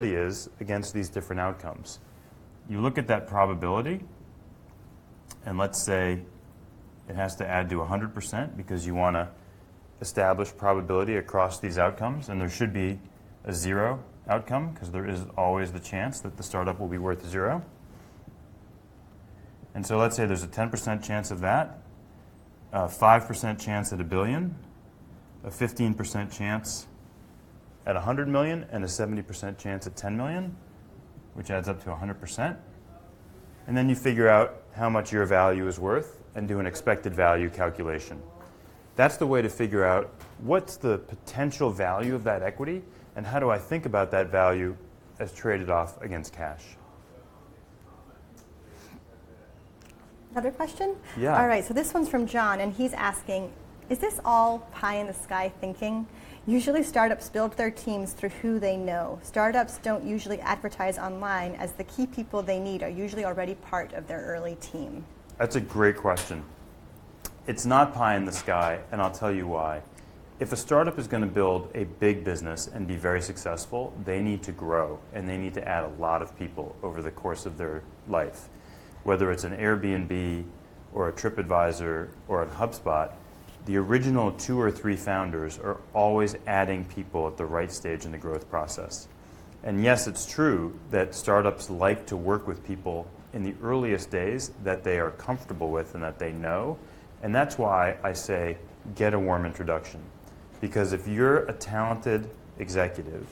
is against these different outcomes. You look at that probability, and let's say it has to add to 100% because you want to establish probability across these outcomes, and there should be a zero outcome because there is always the chance that the startup will be worth zero. And so let's say there's a 10% chance of that, a 5% chance at a billion, a 15% chance at 100 million, and a 70% chance at 10 million, which adds up to 100%. And then you figure out how much your value is worth and do an expected value calculation. That's the way to figure out what's the potential value of that equity and how do I think about that value as traded off against cash. Another question? Yeah. All right, so this one's from John, and he's asking, is this all pie-in-the-sky thinking? Usually startups build their teams through who they know. Startups don't usually advertise online as the key people they need are usually already part of their early team. That's a great question. It's not pie in the sky, and I'll tell you why. If a startup is going to build a big business and be very successful, they need to grow, and they need to add a lot of people over the course of their life. Whether it's an Airbnb or a TripAdvisor or a HubSpot, the original 2 or 3 founders are always adding people at the right stage in the growth process. And yes, it's true that startups like to work with people in the earliest days that they are comfortable with and that they know. And that's why I say get a warm introduction. Because if you're a talented executive,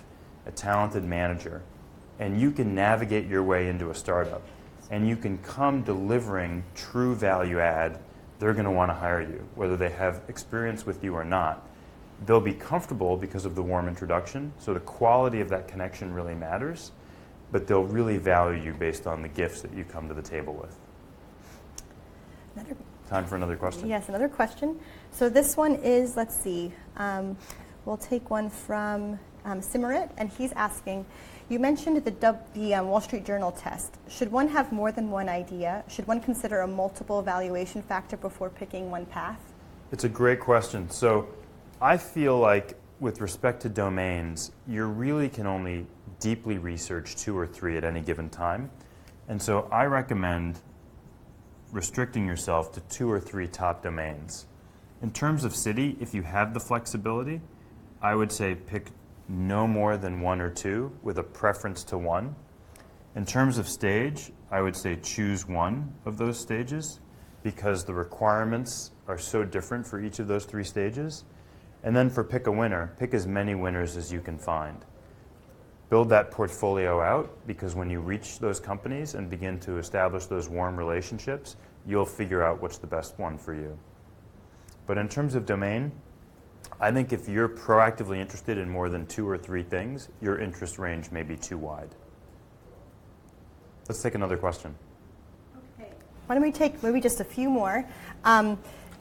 a talented manager, and you can navigate your way into a startup, and you can come delivering true value add, they're going to want to hire you, whether they have experience with you or not. They'll be comfortable because of the warm introduction, so the quality of that connection really matters, but they'll really value you based on the gifts that you come to the table with. Time for another question? Yes, another question. So this one is, let's see, we'll take one from Simmerit, and he's asking, you mentioned the Wall Street Journal test. Should one have more than one idea? Should one consider a multiple valuation factor before picking one path? It's a great question. So I feel like with respect to domains, you really can only deeply research 2 or 3 at any given time. And so I recommend restricting yourself to 2 or 3 top domains. In terms of city, if you have the flexibility, I would say pick no more than 1 or 2 with a preference to 1. In terms of stage, I would say choose one of those stages because the requirements are so different for each of those 3 stages. And then for pick a winner, pick as many winners as you can find. Build that portfolio out because when you reach those companies and begin to establish those warm relationships, you'll figure out what's the best one for you. But in terms of domain, I think if you're proactively interested in more than 2 or 3 things, your interest range may be too wide. Let's take another question. Okay. Why don't we take maybe just a few more?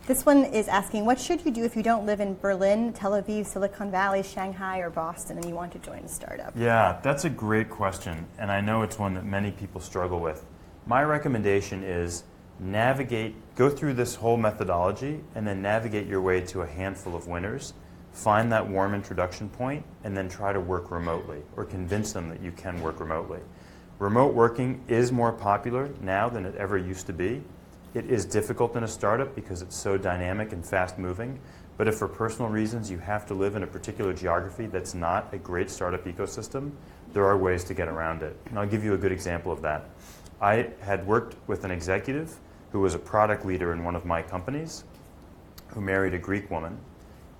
This one is asking, what should you do if you don't live in Berlin, Tel Aviv, Silicon Valley, Shanghai, or Boston, and you want to join a startup? Yeah, that's a great question, and I know it's one that many people struggle with. My recommendation is go through this whole methodology and then navigate your way to a handful of winners, find that warm introduction point, and then try to work remotely or convince them that you can work remotely. Remote working is more popular now than it ever used to be. It is difficult in a startup because it's so dynamic and fast moving, but if for personal reasons you have to live in a particular geography that's not a great startup ecosystem, there are ways to get around it. And I'll give you a good example of that. I had worked with an executive who was a product leader in one of my companies who married a Greek woman.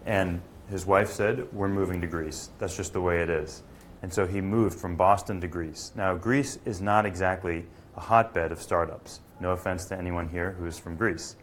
And his wife said, we're moving to Greece. That's just the way it is. And so he moved from Boston to Greece. Now, Greece is not exactly a hotbed of startups. No offense to anyone here who is from Greece.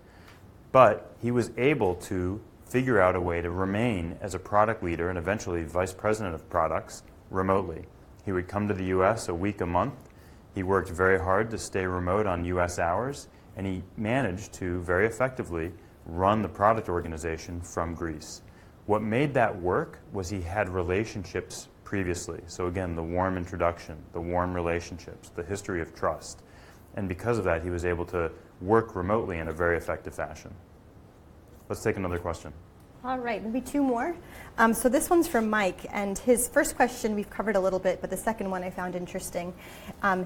But he was able to figure out a way to remain as a product leader and eventually vice president of products remotely. He would come to the US a week a month. He worked very hard to stay remote on US hours. And he managed to very effectively run the product organization from Greece. What made that work was he had relationships previously. So again, the warm introduction, the warm relationships, the history of trust. And because of that, he was able to work remotely in a very effective fashion. Let's take another question. All right, maybe two more. So this one's from Mike, and his first question we've covered a little bit, but the second one I found interesting.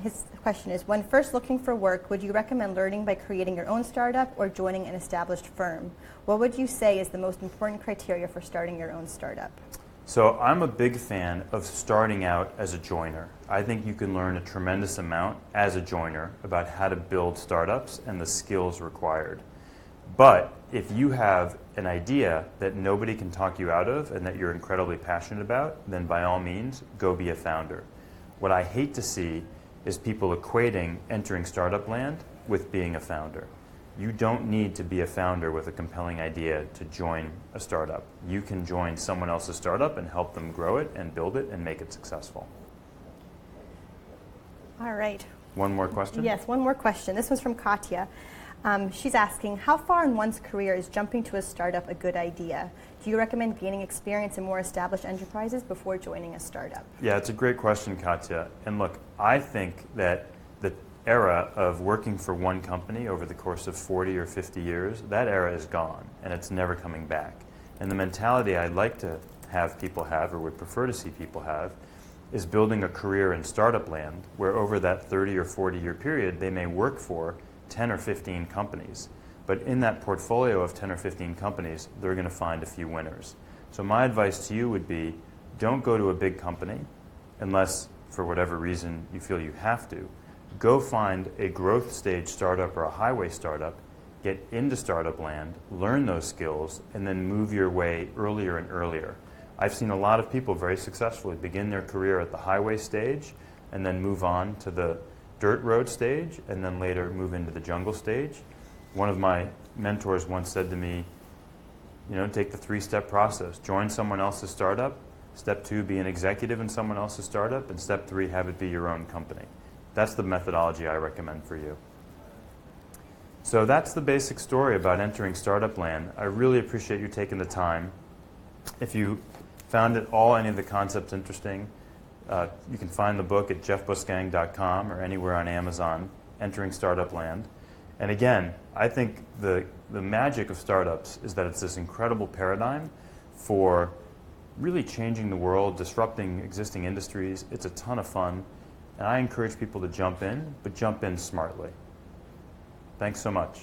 His question is, when first looking for work, would you recommend learning by creating your own startup or joining an established firm? What would you say is the most important criteria for starting your own startup? So I'm a big fan of starting out as a joiner. I think you can learn a tremendous amount as a joiner about how to build startups and the skills required. But if you have an idea that nobody can talk you out of and that you're incredibly passionate about, then by all means, go be a founder. What I hate to see is people equating entering startup land with being a founder. You don't need to be a founder with a compelling idea to join a startup. You can join someone else's startup and help them grow it and build it and make it successful. All right. One more question? Yes, one more question. This one's from Katya. She's asking, how far in one's career is jumping to a startup a good idea? Do you recommend gaining experience in more established enterprises before joining a startup? Yeah, it's a great question, Katya. And look, I think that the era of working for one company over the course of 40 or 50 years, that era is gone, and it's never coming back. And the mentality I'd like to have people have, or would prefer to see people have, is building a career in startup land where over that 30 or 40-year period, they may work for 10 or 15 companies. But in that portfolio of 10 or 15 companies, they're going to find a few winners. So my advice to you would be, don't go to a big company unless, for whatever reason, you feel you have to. Go find a growth stage startup or a highway startup, get into startup land, learn those skills, and then move your way earlier and earlier. I've seen a lot of people very successfully begin their career at the highway stage and then move on to the dirt road stage, and then later move into the jungle stage. One of my mentors once said to me, take the 3-step process. Join someone else's startup. Step 2, be an executive in someone else's startup. And step 3, have it be your own company. That's the methodology I recommend for you. So that's the basic story about entering startup land. I really appreciate you taking the time. If you found any of the concepts interesting, you can find the book at jeffbusgang.com or anywhere on Amazon, Entering Startup Land. And again, I think the magic of startups is that it's this incredible paradigm for really changing the world, disrupting existing industries. It's a ton of fun. And I encourage people to jump in, but jump in smartly. Thanks so much.